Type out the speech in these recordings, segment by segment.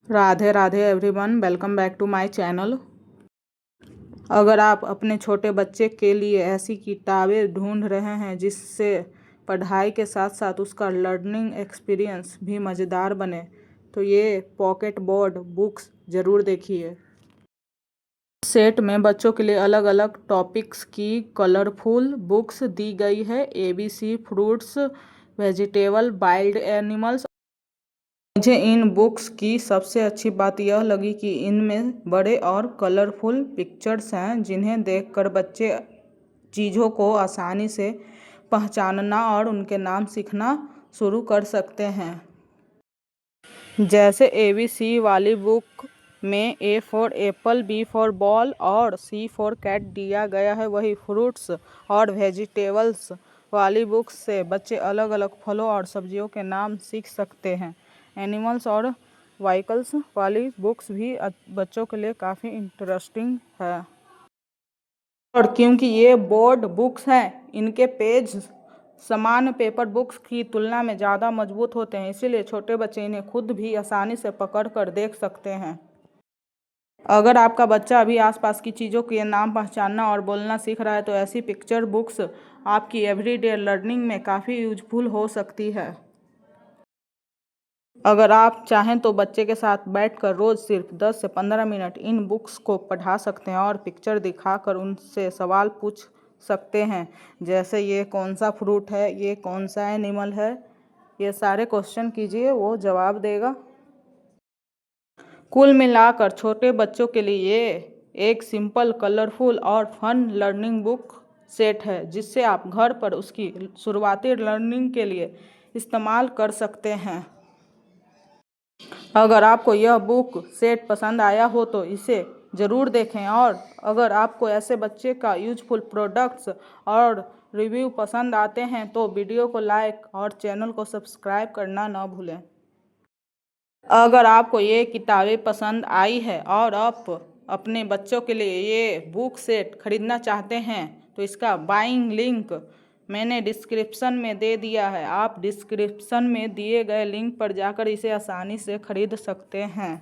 Radhe Radhe everyone, welcome back to my channel. अगर आप अपने छोटे बच्चे के लिए ऐसी किताबें ढूंढ रहे हैं जिससे पढ़ाई के साथ साथ उसका लर्निंग एक्सपीरियंस भी मज़ेदार बने, तो ये पॉकेट बोर्ड बुक्स ज़रूर देखिए। सेट में बच्चों के लिए अलग अलग टॉपिक्स की कलरफुल बुक्स दी गई है। ABC, fruits, vegetable, wild animals. मुझे इन बुक्स की सबसे अच्छी बात यह लगी कि इनमें बड़े और कलरफुल पिक्चर्स हैं जिन्हें देखकर बच्चे चीज़ों को आसानी से पहचानना और उनके नाम सीखना शुरू कर सकते हैं। जैसे ABC वाली बुक में A for Apple, B for ball और C फॉर कैट दिया गया है, वही फ्रूट्स और वेजिटेबल्स वाली बुक्स से बच्चे अलग अलग फलों और सब्जियों के नाम सीख सकते हैं। एनिमल्स और व्हीकल्स वाली बुक्स भी बच्चों के लिए काफ़ी इंटरेस्टिंग है। और क्योंकि ये बोर्ड बुक्स हैं, इनके पेज सामान्य पेपर बुक्स की तुलना में ज़्यादा मजबूत होते हैं, इसीलिए छोटे बच्चे इन्हें खुद भी आसानी से पकड़ कर देख सकते हैं। अगर आपका बच्चा अभी आसपास की चीज़ों के नाम पहचानना और बोलना सीख रहा है, तो ऐसी पिक्चर बुक्स आपकी एवरीडे लर्निंग में काफ़ी यूजफुल हो सकती है। अगर आप चाहें तो बच्चे के साथ बैठकर रोज़ सिर्फ 10 से 15 मिनट इन बुक्स को पढ़ा सकते हैं और पिक्चर दिखाकर उनसे सवाल पूछ सकते हैं, जैसे ये कौन सा फ्रूट है, ये कौन सा एनिमल है। ये सारे क्वेश्चन कीजिए, वो जवाब देगा। कुल मिलाकर छोटे बच्चों के लिए ये एक सिंपल, कलरफुल और फन लर्निंग बुक सेट है जिससे आप घर पर उसकी शुरुआती लर्निंग के लिए इस्तेमाल कर सकते हैं। अगर आपको यह बुक सेट पसंद आया हो तो इसे ज़रूर देखें, और अगर आपको ऐसे बच्चे का यूजफुल प्रोडक्ट्स और रिव्यू पसंद आते हैं तो वीडियो को लाइक और चैनल को सब्सक्राइब करना न भूलें। अगर आपको ये किताबें पसंद आई है और आप अपने बच्चों के लिए ये बुक सेट खरीदना चाहते हैं, तो इसका बाइंग लिंक मैंने डिस्क्रिप्शन में दे दिया है। आप डिस्क्रिप्शन में दिए गए लिंक पर जाकर इसे आसानी से खरीद सकते हैं।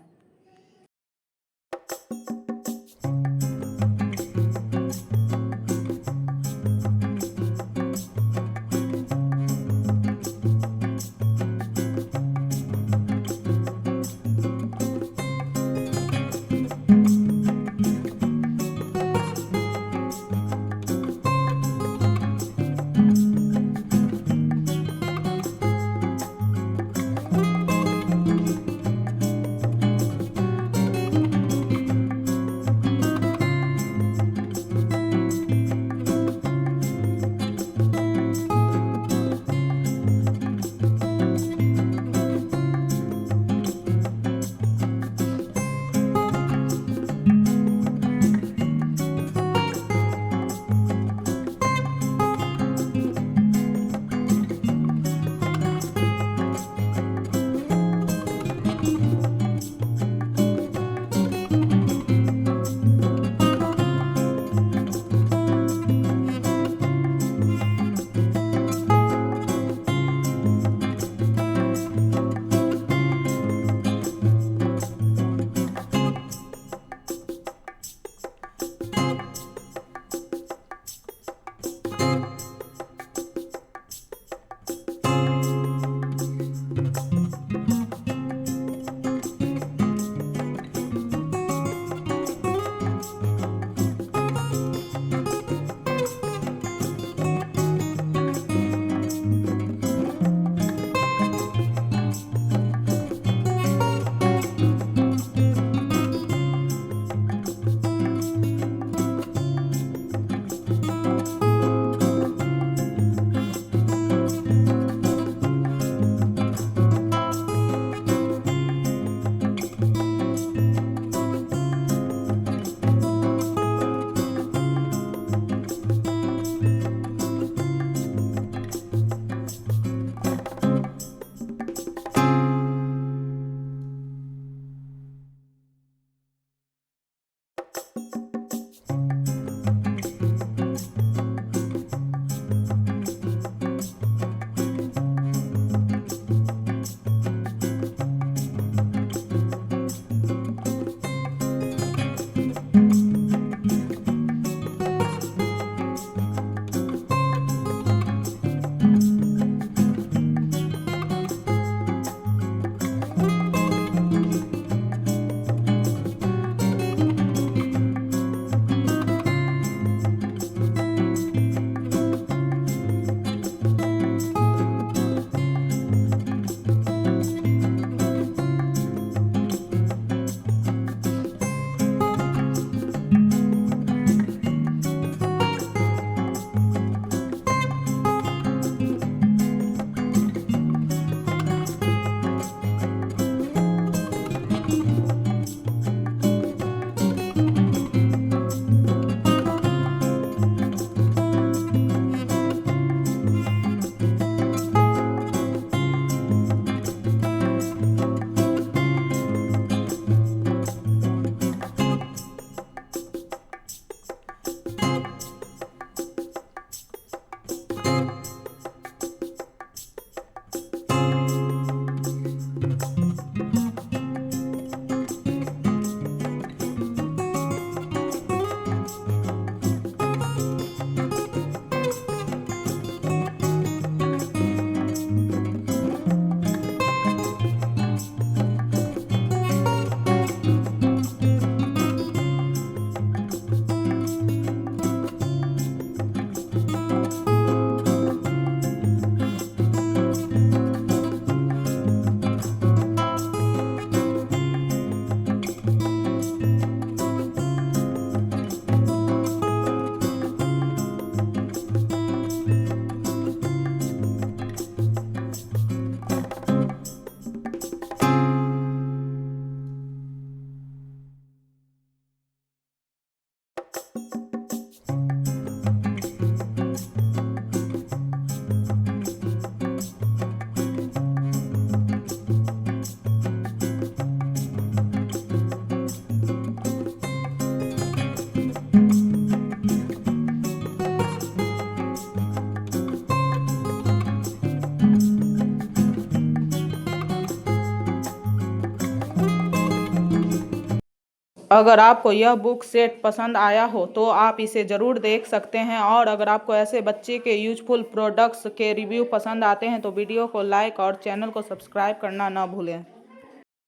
अगर आपको यह बुक सेट पसंद आया हो तो आप इसे ज़रूर देख सकते हैं, और अगर आपको ऐसे बच्चे के यूजफुल प्रोडक्ट्स के रिव्यू पसंद आते हैं तो वीडियो को लाइक और चैनल को सब्सक्राइब करना ना भूलें।